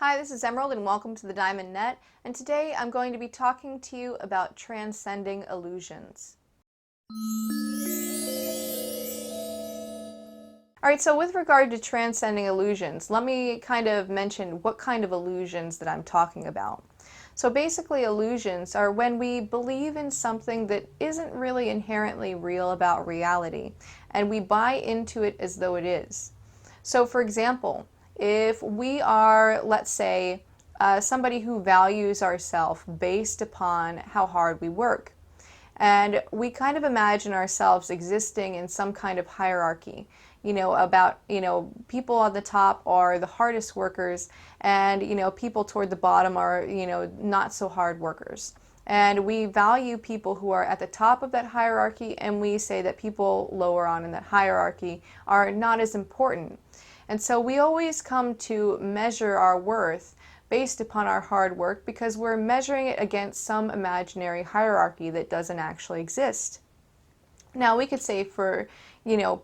Hi, this is Emerald and welcome to the Diamond Net, and today I'm going to be talking to you about transcending illusions. Alright, so with regard to transcending illusions, let me kind of mention what kind of illusions that I'm talking about. So basically illusions are when we believe in something that isn't really inherently real about reality, and we buy into it as though it is. So for example, if we are, let's say, somebody who values ourselves based upon how hard we work, and we kind of imagine ourselves existing in some kind of hierarchy, about, people on the top are the hardest workers, and, people toward the bottom are, not so hard workers. And we value people who are at the top of that hierarchy, and we say that people lower on in that hierarchy are not as important. And so we always come to measure our worth based upon our hard work because we're measuring it against some imaginary hierarchy that doesn't actually exist. Now we could say for,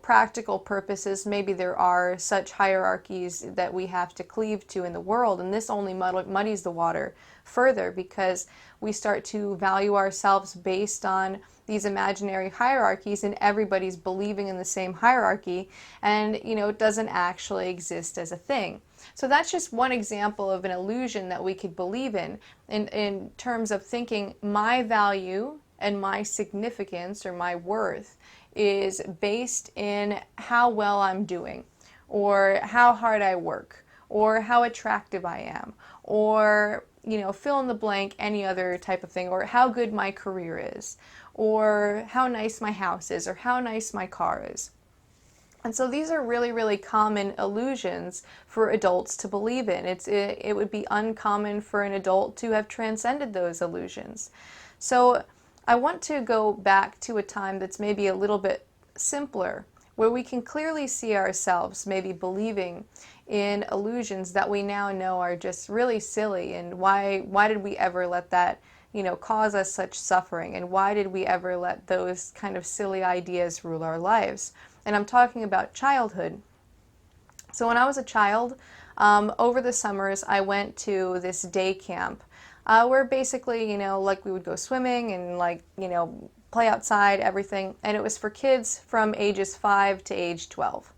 practical purposes, maybe there are such hierarchies that we have to cleave to in the world, and this only muddies the water further because we start to value ourselves based on these imaginary hierarchies and everybody's believing in the same hierarchy, and it doesn't actually exist as a thing. So that's just one example of an illusion that we could believe in terms of thinking my value and my significance or my worth is based in how well I'm doing, or how hard I work, or how attractive I am, or fill in the blank, any other type of thing, or how good my career is, or how nice my house is, or how nice my car is. And so these are really, really common illusions for adults to believe in. It would be uncommon for an adult to have transcended those illusions. So I want to go back to a time that's maybe a little bit simpler, where we can clearly see ourselves maybe believing in illusions that we now know are just really silly, and why did we ever let that cause us such suffering, and why did we ever let those kind of silly ideas rule our lives? And I'm talking about childhood. So when I was a child, over the summers I went to this day camp where basically, like we would go swimming and play outside, everything. And it was for kids from ages 5 to age 12.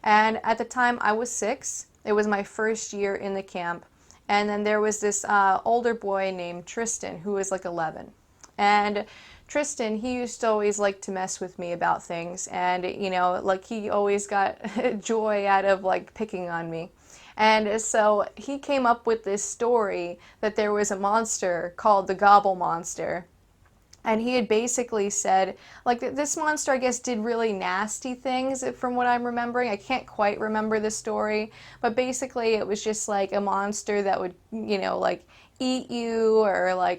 And at the time I was 6. It was my first year in the camp. And then there was this older boy named Tristan who was like 11. And Tristan, he used to always like to mess with me about things. And, he always got joy out of picking on me. And so he came up with this story that there was a monster called the Gobble Monster. And he had basically said, this monster, I guess, did really nasty things from what I'm remembering. I can't quite remember the story. But basically, it was just a monster that would, eat you, or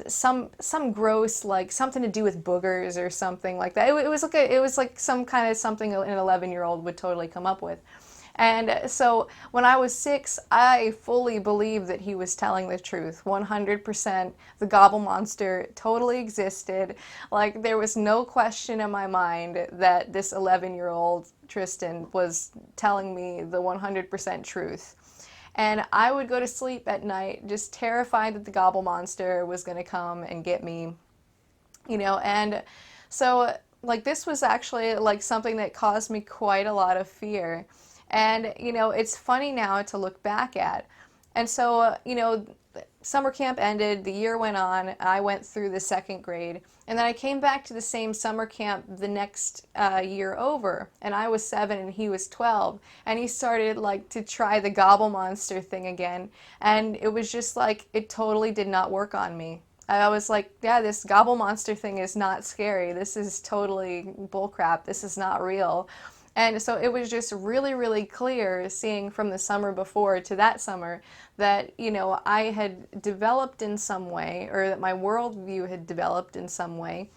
some gross, something to do with boogers or something like that. It was like some kind of something an 11-year-old would totally come up with. And so when I was 6, I fully believed that he was telling the truth, 100%. The Gobble Monster totally existed. There was no question in my mind that this 11-year-old Tristan was telling me the 100% truth. And I would go to sleep at night just terrified that the Gobble Monster was going to come and get me, and so this was actually something that caused me quite a lot of fear. And, it's funny now to look back at. And so, summer camp ended, the year went on, I went through the 2nd grade, and then I came back to the same summer camp the next year over, and I was 7 and he was 12, and he started to try the Gobble Monster thing again, and it was just it totally did not work on me. I was like, yeah, this Gobble Monster thing is not scary, this is totally bullcrap, this is not real. And so it was just really, really clear seeing from the summer before to that summer that, I had developed in some way, or that my worldview had developed in some way,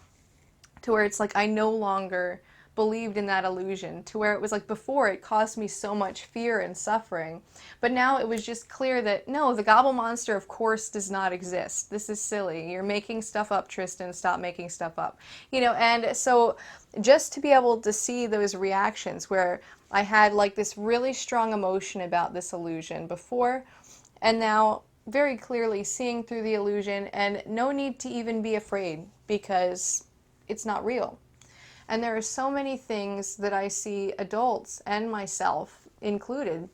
to where it's I no longer believed in that illusion, to where it was like before it caused me so much fear and suffering. But now it was just clear that no, the gobble monster of course does not exist. This is silly. You're making stuff up, Tristan. Stop making stuff up. And so just to be able to see those reactions where I had like this really strong emotion about this illusion before, and now very clearly seeing through the illusion, and no need to even be afraid because it's not real. And there are so many things that I see adults and myself included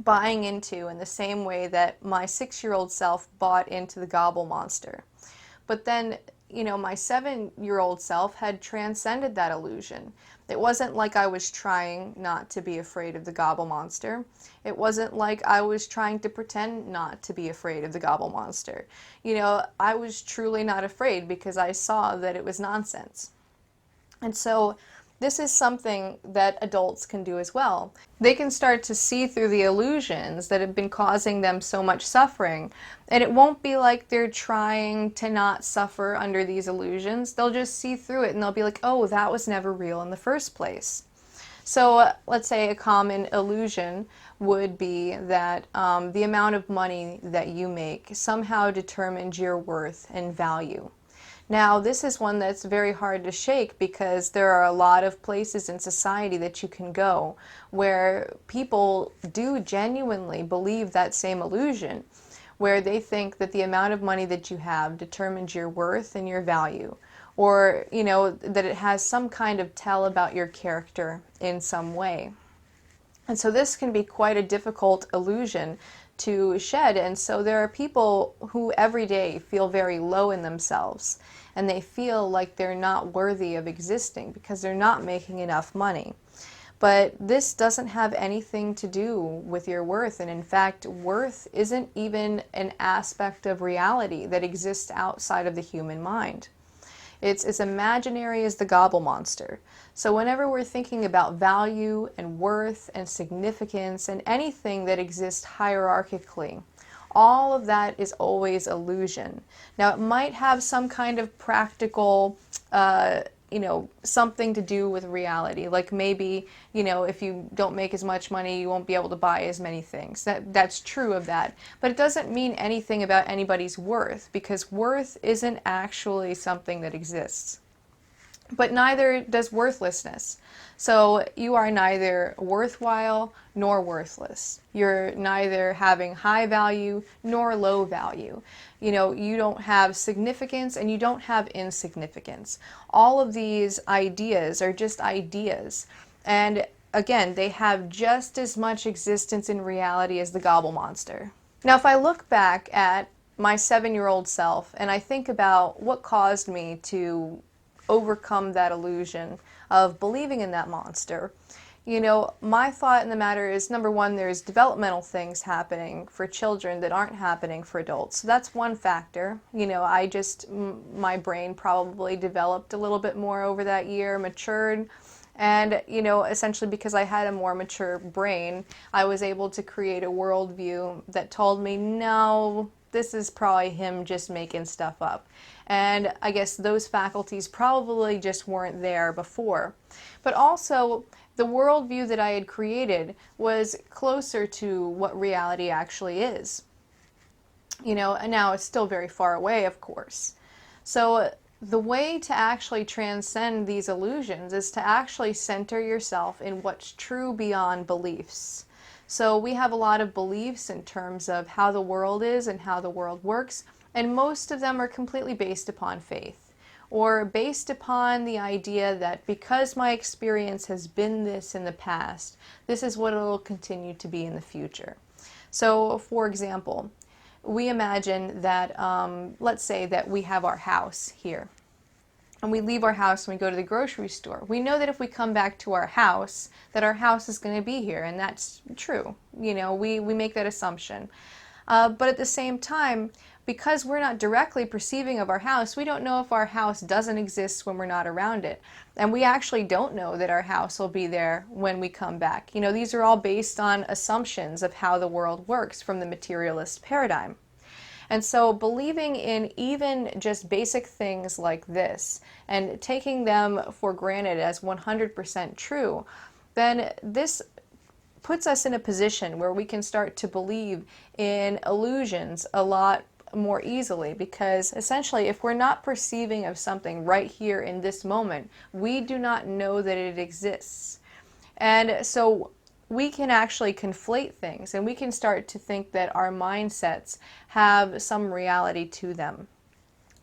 buying into in the same way that my 6-year-old self bought into the gobble monster. But then, my 7-year-old self had transcended that illusion. It wasn't like I was trying not to be afraid of the gobble monster. It wasn't like I was trying to pretend not to be afraid of the gobble monster. I was truly not afraid because I saw that it was nonsense. And so this is something that adults can do as well. They can start to see through the illusions that have been causing them so much suffering. And it won't be like they're trying to not suffer under these illusions. They'll just see through it and they'll be like, oh, that was never real in the first place. So let's say a common illusion would be that the amount of money that you make somehow determines your worth and value. Now, this is one that's very hard to shake because there are a lot of places in society that you can go where people do genuinely believe that same illusion, where they think that the amount of money that you have determines your worth and your value, or, that it has some kind of tell about your character in some way. And so this can be quite a difficult illusion to shed. And so there are people who every day feel very low in themselves, and they feel like they're not worthy of existing because they're not making enough money. But this doesn't have anything to do with your worth. And in fact, worth isn't even an aspect of reality that exists outside of the human mind. It's as imaginary as the gobble monster. So whenever we're thinking about value and worth and significance and anything that exists hierarchically, all of that is always illusion. Now, it might have some kind of practical, something to do with reality. Like maybe, if you don't make as much money, you won't be able to buy as many things. That's true of that. But it doesn't mean anything about anybody's worth, because worth isn't actually something that exists. But neither does worthlessness. So you are neither worthwhile nor worthless. You're neither having high value nor low value. You don't have significance and you don't have insignificance. All of these ideas are just ideas. And again, they have just as much existence in reality as the gobble monster. Now, if I look back at my 7-year-old self and I think about what caused me to overcome that illusion of believing in that monster, my thought in the matter is, number one, there's developmental things happening for children that aren't happening for adults. So that's one factor. My brain probably developed a little bit more over that year, matured. And, essentially because I had a more mature brain, I was able to create a worldview that told me, no, this is probably him just making stuff up. And I guess those faculties probably just weren't there before. But also, the worldview that I had created was closer to what reality actually is. And now it's still very far away, of course. So the way to actually transcend these illusions is to actually center yourself in what's true beyond beliefs. So we have a lot of beliefs in terms of how the world is and how the world works, and most of them are completely based upon faith, or based upon the idea that because my experience has been this in the past, this is what it will continue to be in the future. So, for example, we imagine that, let's say that we have our house here, and we leave our house and we go to the grocery store. We know that if we come back to our house, that our house is going to be here, and that's true. We make that assumption. But at the same time, because we're not directly perceiving of our house, we don't know if our house doesn't exist when we're not around it. And we actually don't know that our house will be there when we come back. These are all based on assumptions of how the world works from the materialist paradigm. And so believing in even just basic things like this and taking them for granted as 100% true, then this puts us in a position where we can start to believe in illusions a lot more easily, because essentially if we're not perceiving of something right here in this moment, we do not know that it exists. And so we can actually conflate things, and we can start to think that our mindsets have some reality to them.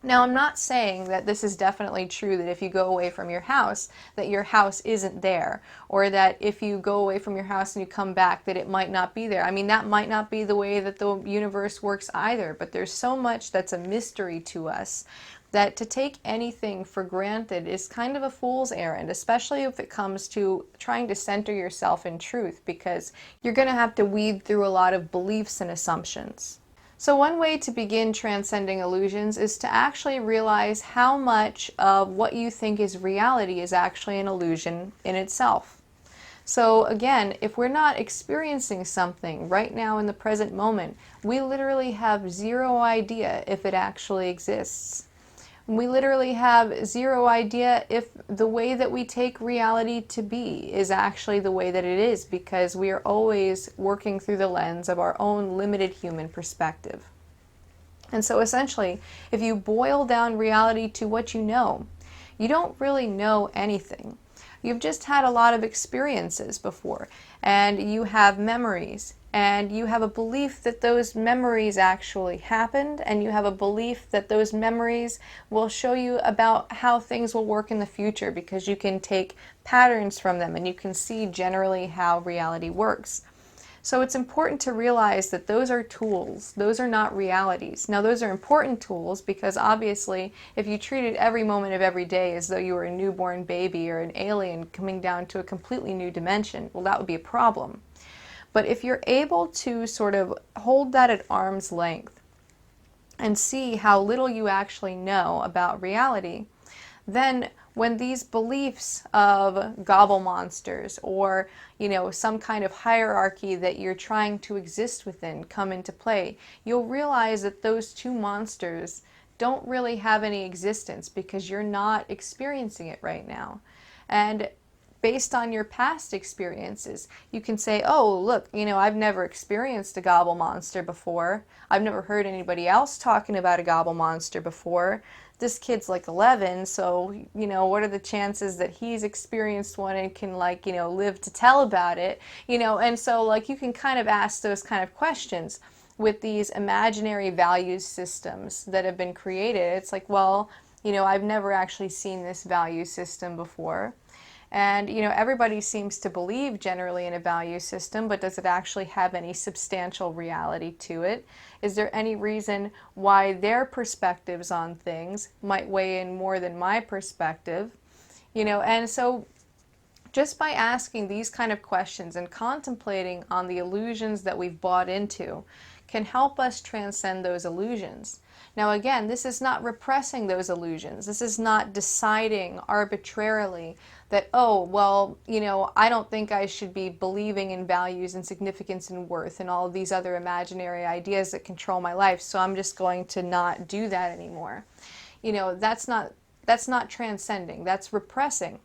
Now, I'm not saying that this is definitely true, that if you go away from your house, that your house isn't there, or that if you go away from your house and you come back, that it might not be there. I mean, that might not be the way that the universe works either, but there's so much that's a mystery to us that to take anything for granted is kind of a fool's errand, especially if it comes to trying to center yourself in truth, because you're going to have to weed through a lot of beliefs and assumptions. So one way to begin transcending illusions is to actually realize how much of what you think is reality is actually an illusion in itself. So again, if we're not experiencing something right now in the present moment, we literally have zero idea if it actually exists. We literally have zero idea if the way that we take reality to be is actually the way that it is, because we are always working through the lens of our own limited human perspective. And so essentially, if you boil down reality to what you know, you don't really know anything. You've just had a lot of experiences before, and you have memories, and you have a belief that those memories actually happened, and you have a belief that those memories will show you about how things will work in the future, because you can take patterns from them and you can see generally how reality works. So it's important to realize that those are tools. Those are not realities. Now, those are important tools because obviously if you treated every moment of every day as though you were a newborn baby or an alien coming down to a completely new dimension, well, that would be a problem. But if you're able to sort of hold that at arm's length and see how little you actually know about reality, then when these beliefs of gobble monsters or, some kind of hierarchy that you're trying to exist within come into play, you'll realize that those two monsters don't really have any existence because you're not experiencing it right now. And based on your past experiences, you can say, oh, look, I've never experienced a gobble monster before. I've never heard anybody else talking about a gobble monster before. This kid's like 11, so, what are the chances that he's experienced one and can, live to tell about it? And so, you can kind of ask those kind of questions with these imaginary value systems that have been created. It's like, well, I've never actually seen this value system before. And, everybody seems to believe generally in a value system, but does it actually have any substantial reality to it? Is there any reason why their perspectives on things might weigh in more than my perspective? And so just by asking these kind of questions and contemplating on the illusions that we've bought into can help us transcend those illusions. Now again, this is not repressing those illusions. This is not deciding arbitrarily that, oh, well, I don't think I should be believing in values and significance and worth and all of these other imaginary ideas that control my life, so I'm just going to not do that anymore. That's not transcending, that's repressing.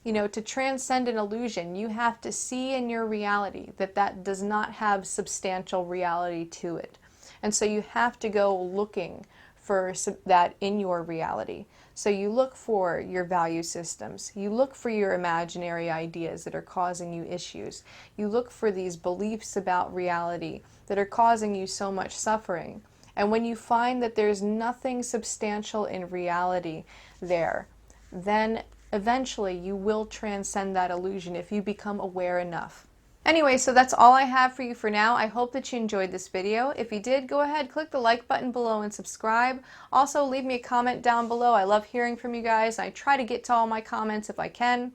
To transcend an illusion, you have to see in your reality that that does not have substantial reality to it. And so you have to go looking for that in your reality. So you look for your value systems. You look for your imaginary ideas that are causing you issues. You look for these beliefs about reality that are causing you so much suffering. And when you find that there's nothing substantial in reality there, then eventually you will transcend that illusion if you become aware enough. Anyway, so that's all I have for you for now. I hope that you enjoyed this video. If you did, go ahead, click the like button below and subscribe. Also, leave me a comment down below. I love hearing from you guys. I try to get to all my comments if I can.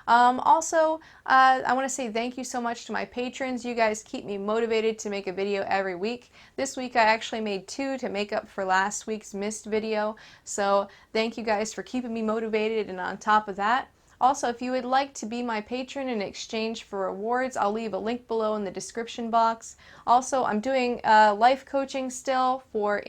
I want to say thank you so much to my patrons. You guys keep me motivated to make a video every week. This week I actually made 2 to make up for last week's missed video. So thank you guys for keeping me motivated and on top of that. Also, if you would like to be my patron in exchange for rewards, I'll leave a link below in the description box. Also, I'm doing life coaching still for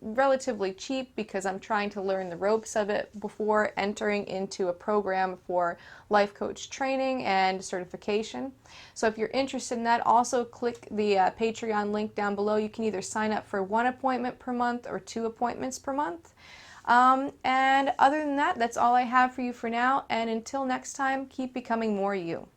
relatively cheap because I'm trying to learn the ropes of it before entering into a program for life coach training and certification. So if you're interested in that, also click the Patreon link down below. You can either sign up for 1 appointment per month or 2 appointments per month. And other than that, that's all I have for you for now. And until next time, keep becoming more you.